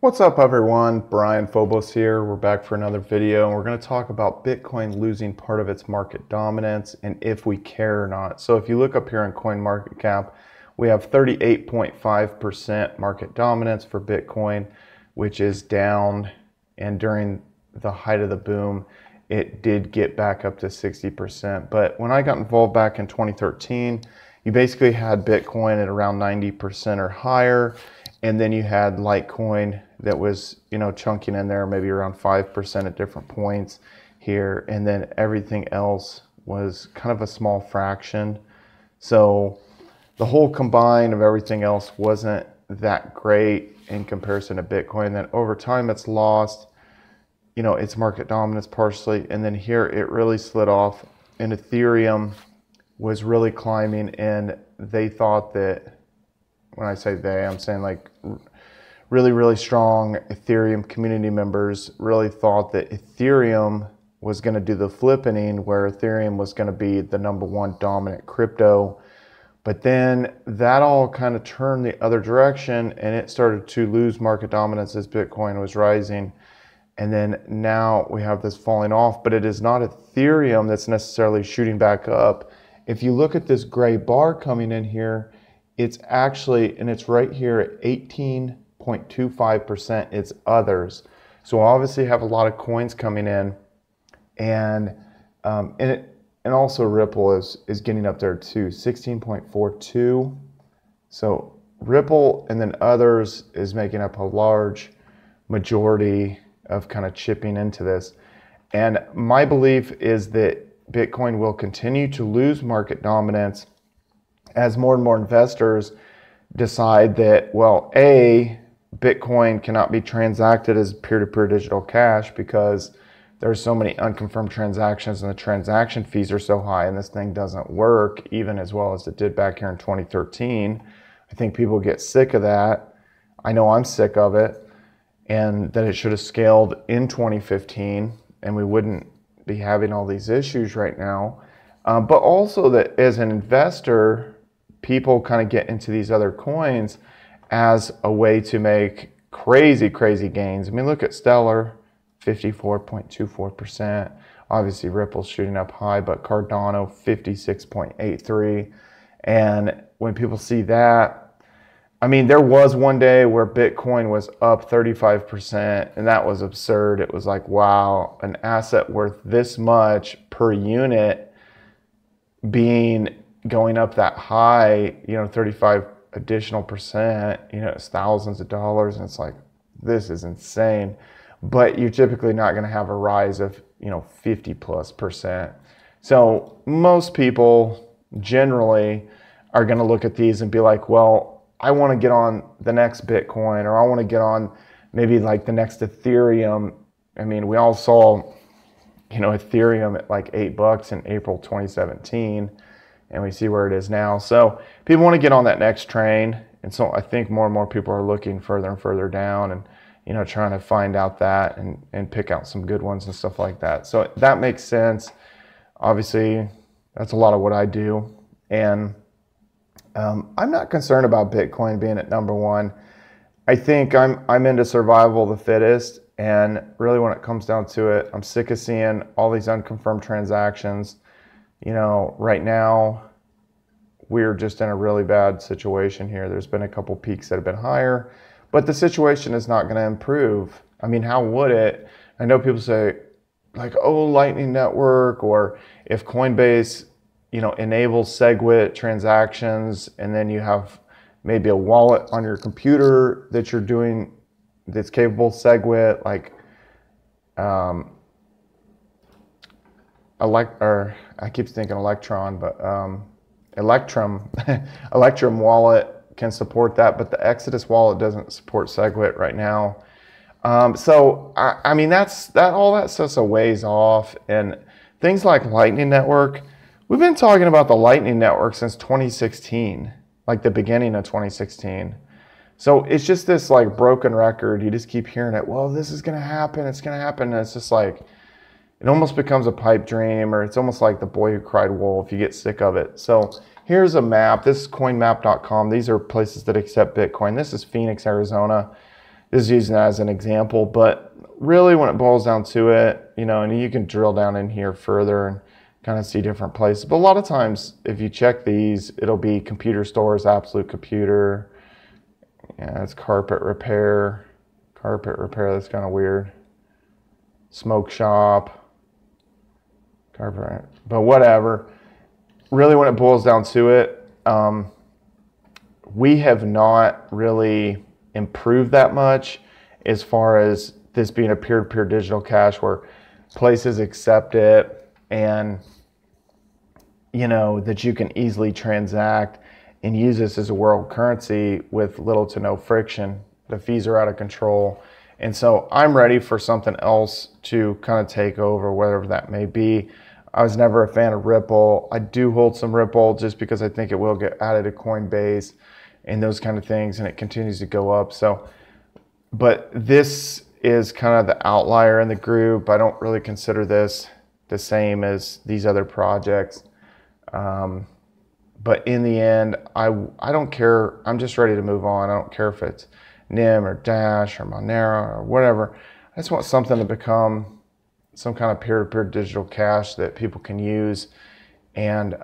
What's up everyone, Brian Phobos here. We're back for another video and we're going to talk about Bitcoin losing part of its market dominance and if we care or not. So if you look up here in CoinMarketCap, we have 38.5% market dominance for Bitcoin, which is down, and during the height of the boom, it did get back up to 60%. But when I got involved back in 2013, you basically had Bitcoin at around 90% or higher. And then you had Litecoin that was, chunking in there maybe around 5% at different points here. And then everything else was kind of a small fraction. So the whole combine of everything else wasn't that great in comparison to Bitcoin. Then over time it's lost, its market dominance partially. And then here it really slid off, and Ethereum was really climbing, and they thought that, when I say they, I'm saying like really, really strong Ethereum community members really thought that Ethereum was going to do the flippening, where Ethereum was going to be the #1 dominant crypto. But then that all kind of turned the other direction, and it started to lose market dominance as Bitcoin was rising. And then now we have this falling off, but it is not Ethereum that's necessarily shooting back up. If you look at this gray bar coming in here, it's actually, and it's right here at 18.25%, it's others. So obviously have a lot of coins coming in, and also Ripple is getting up there too, 16.42. So Ripple and then others is making up a large majority of kind of chipping into this. And my belief is that Bitcoin will continue to lose market dominance as more and more investors decide that, well, A, Bitcoin cannot be transacted as peer-to-peer digital cash because there's so many unconfirmed transactions and the transaction fees are so high, and this thing doesn't work even as well as it did back here in 2013. I think people get sick of that. I know I'm sick of it, and that it should have scaled in 2015 and we wouldn't be having all these issues right now. But also that as an investor, people kind of get into these other coins as a way to make crazy, crazy gains. I mean, look at Stellar, 54.24%. Obviously, Ripple's shooting up high, but Cardano, 56.83%. And when people see that, I mean, there was one day where Bitcoin was up 35%, and that was absurd. It was like, wow, an asset worth this much per unit going up that high, 35 additional percent, it's thousands of dollars, and it's like, this is insane. But you're typically not going to have a rise of 50+%. So most people generally are going to look at these and be like, well, I want to get on the next Bitcoin, or I want to get on maybe like the next Ethereum. I mean, we all saw Ethereum at like $8 in April 2017, and we see where it is now. So people want to get on that next train, and so I think more and more people are looking further and further down, and trying to find out that and pick out some good ones and stuff like that. So that makes sense. Obviously, that's a lot of what I do, and I'm not concerned about Bitcoin being at #1. I think I'm into survival of the fittest, and really when it comes down to it, I'm sick of seeing all these unconfirmed transactions. Right now, we're just in a really bad situation here. There's been a couple peaks that have been higher, but the situation is not going to improve. I mean, how would it? I know people say, like, oh, Lightning Network, or if Coinbase, enables SegWit transactions, and then you have maybe a wallet on your computer that you're doing that's capable of SegWit, like I keep thinking Electron, but Electrum Electrum wallet can support that, but the Exodus wallet doesn't support SegWit right now. So I mean, all that stuff's a ways off, and things like Lightning Network. We've been talking about the Lightning Network since 2016, like the beginning of 2016. So it's just this like broken record. You just keep hearing it. Well, this is going to happen. It's going to happen. And it's just like, it almost becomes a pipe dream, or it's almost like the boy who cried wolf. You get sick of it. So here's a map. This is coinmap.com. These are places that accept Bitcoin. This is Phoenix, Arizona. Just using that as an example, but really when it boils down to it, you know, and you can drill down in here further and kind of see different places. But a lot of times if you check these, it'll be computer stores, Absolute Computer. Yeah, it's carpet repair. Carpet repair, that's kind of weird. Smoke shop. Carpet, but whatever. Really when it boils down to it, we have not really improved that much as far as this being a peer-to-peer digital cash where places accept it and you know that you can easily transact and use this as a world currency with little to no friction. The fees are out of control, and so I'm ready for something else to kind of take over, whatever that may be. I was never a fan of Ripple. I do hold some Ripple just because I think it will get added to Coinbase and those kind of things, and it continues to go up. So, but this is kind of the outlier in the group. I don't really consider this the same as these other projects. But in the end, I don't care. I'm just ready to move on. I don't care if it's NIM or Dash or Monero or whatever. I just want something to become some kind of peer-to-peer digital cash that people can use. And,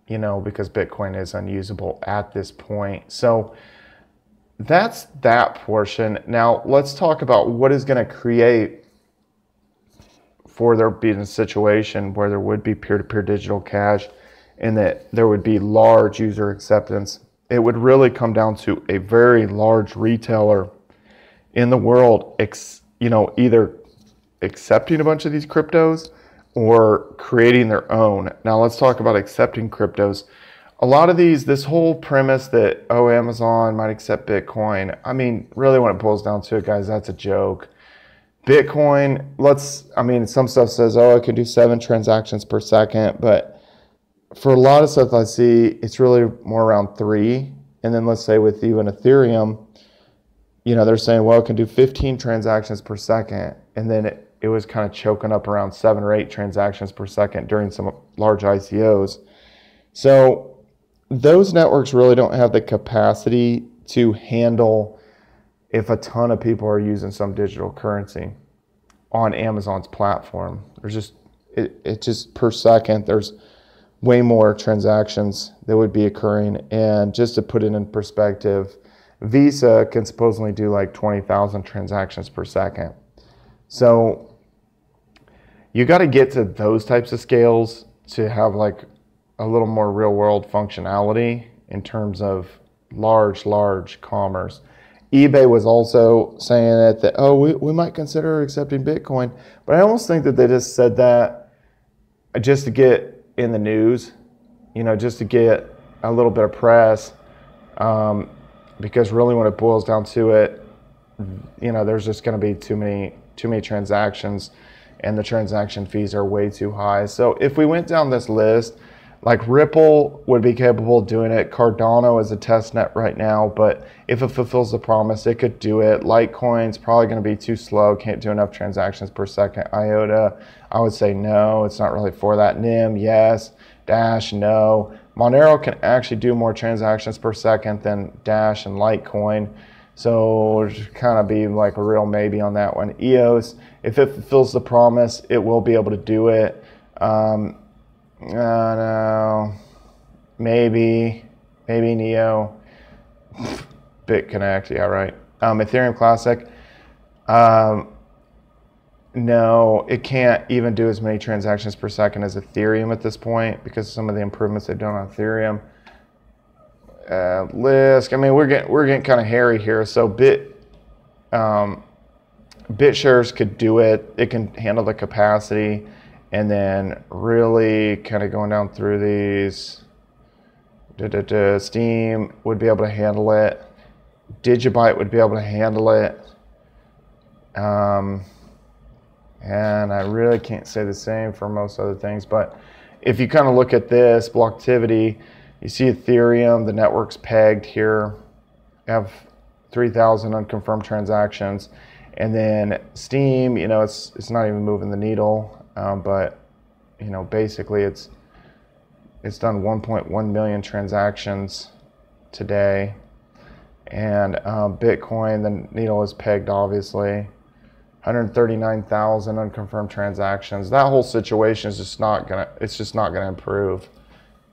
you know, because Bitcoin is unusable at this point. So that's that portion. Now let's talk about what is going to create for there being a situation where there would be peer-to-peer digital cash and that there would be large user acceptance. It would really come down to a very large retailer in the world, you know, either accepting a bunch of these cryptos or creating their own. Now let's talk about accepting cryptos. A lot of these, this whole premise that, oh, Amazon might accept Bitcoin. I mean, really when it boils down to it, guys, that's a joke. Bitcoin, some stuff says, oh, it can do 7 transactions per second, but for a lot of stuff I see, it's really more around 3. And then let's say with even Ethereum, you know, they're saying, well, it can do 15 transactions per second. And then it was kind of choking up around 7 or 8 transactions per second during some large ICOs. So those networks really don't have the capacity to handle if a ton of people are using some digital currency on Amazon's platform. There's just, it just per second, there's way more transactions that would be occurring. And just to put it in perspective, Visa can supposedly do like 20,000 transactions per second. So you got to get to those types of scales to have like a little more real world functionality in terms of large commerce. eBay was also saying that oh, we might consider accepting Bitcoin, but I almost think that they just said that just to get in the news, you know, just to get a little bit of press, because really when it boils down to it, you know, there's just going to be too many transactions and the transaction fees are way too high. So if we went down this list, like Ripple would be capable of doing it. Cardano is a test net right now, but if it fulfills the promise, it could do it. Litecoin's probably going to be too slow, can't do enough transactions per second. IOTA, I would say no, it's not really for that. NIM, yes. Dash, no. Monero can actually do more transactions per second than Dash and Litecoin. So it'd kind of be like a real maybe on that one. EOS, if it fulfills the promise, it will be able to do it. No, maybe Neo, BitConnect, yeah, right. Ethereum Classic, no, it can't even do as many transactions per second as Ethereum at this point because of some of the improvements they've done on Ethereum. Lisk, I mean, we're getting kind of hairy here. So BitShares could do it. It can handle the capacity. And then really kind of going down through these, Steam would be able to handle it. Digibyte would be able to handle it. And I really can't say the same for most other things. But if you kind of look at this, Blocktivity, you see Ethereum, the network's pegged here. You have 3,000 unconfirmed transactions. And then Steam, you know, it's not even moving the needle. But you know, basically it's done 1.1 million transactions today, And Bitcoin, the needle is pegged, obviously. 139,000 unconfirmed transactions. That whole situation is just not gonna improve.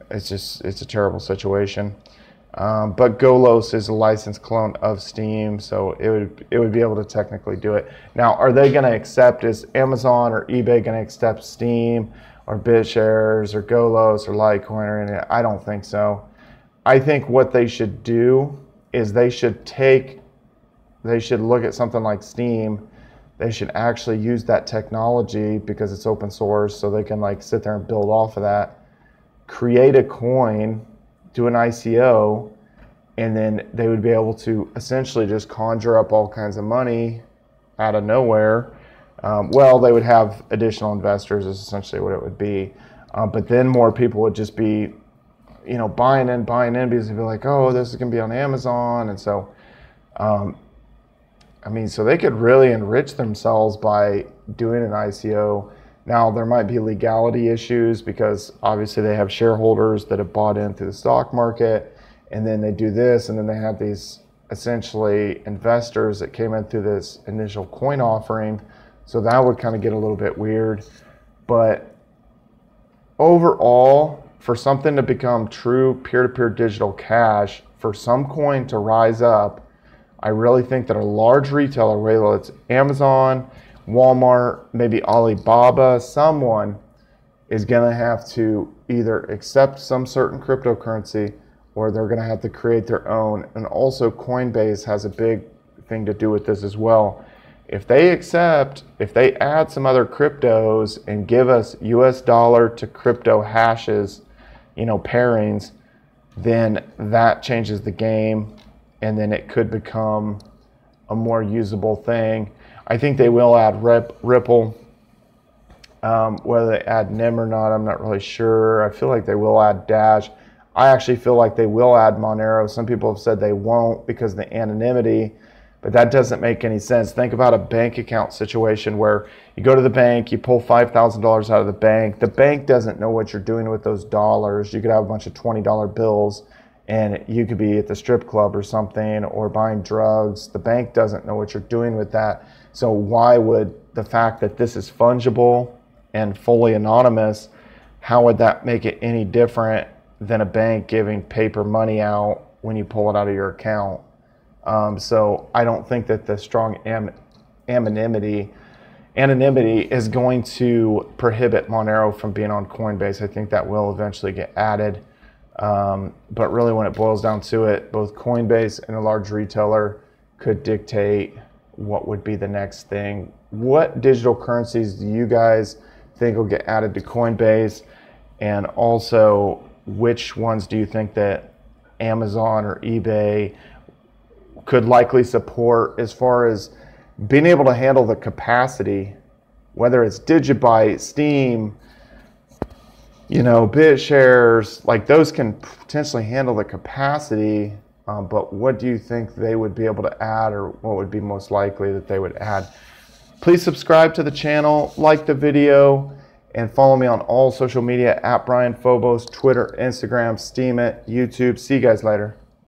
It's a terrible situation. But Golos is a licensed clone of Steem, so it would be able to technically do it. Now, are they going to accept? Is Amazon or eBay going to accept Steem or BitShares or Golos or Litecoin or anything? I don't think so. I think what they should do is they should look at something like Steem. They should actually use that technology because it's open source, so they can like sit there and build off of that, create a coin, do an ICO, and then they would be able to essentially just conjure up all kinds of money out of nowhere. Well, they would have additional investors is essentially what it would be. But then more people would just be, buying in because they'd be like, oh, this is going to be on Amazon. And so, so they could really enrich themselves by doing an ICO. Now, there might be legality issues because obviously they have shareholders that have bought into the stock market, and then they do this, and then they have these essentially investors that came in through this initial coin offering. So that would kind of get a little bit weird. But overall, for something to become true peer-to-peer digital cash, for some coin to rise up, I really think that a large retailer, whether it's Amazon, Walmart, maybe Alibaba, someone is going to have to either accept some certain cryptocurrency or they're going to have to create their own. And also Coinbase has a big thing to do with this as well. If they add some other cryptos and give us US dollar to crypto hashes, pairings, then that changes the game, and then it could become a more usable thing. I think they will add Ripple. Whether they add NIM or not, I'm not really sure. I feel like they will add Dash. I actually feel like they will add Monero. Some people have said they won't because of the anonymity, but that doesn't make any sense. Think about a bank account situation where you go to the bank, you pull $5,000 out of the bank. The bank doesn't know what you're doing with those dollars. You could have a bunch of $20 bills, and you could be at the strip club or something or buying drugs. The bank doesn't know what you're doing with that. So why would the fact that this is fungible and fully anonymous, how would that make it any different than a bank giving paper money out when you pull it out of your account? So I don't think that the strong anonymity is going to prohibit Monero from being on Coinbase. I think that will eventually get added. But really, when it boils down to it, both Coinbase and a large retailer could dictate what would be the next thing. What digital currencies do you guys think will get added to Coinbase? And also, which ones do you think that Amazon or eBay could likely support as far as being able to handle the capacity, whether it's Digibyte, Steem, BitShares, like those can potentially handle the capacity, but what do you think they would be able to add, or what would be most likely that they would add? Please subscribe to the channel, like the video, and follow me on all social media at Brian Phobos, Twitter, Instagram, Steemit, YouTube. See you guys later.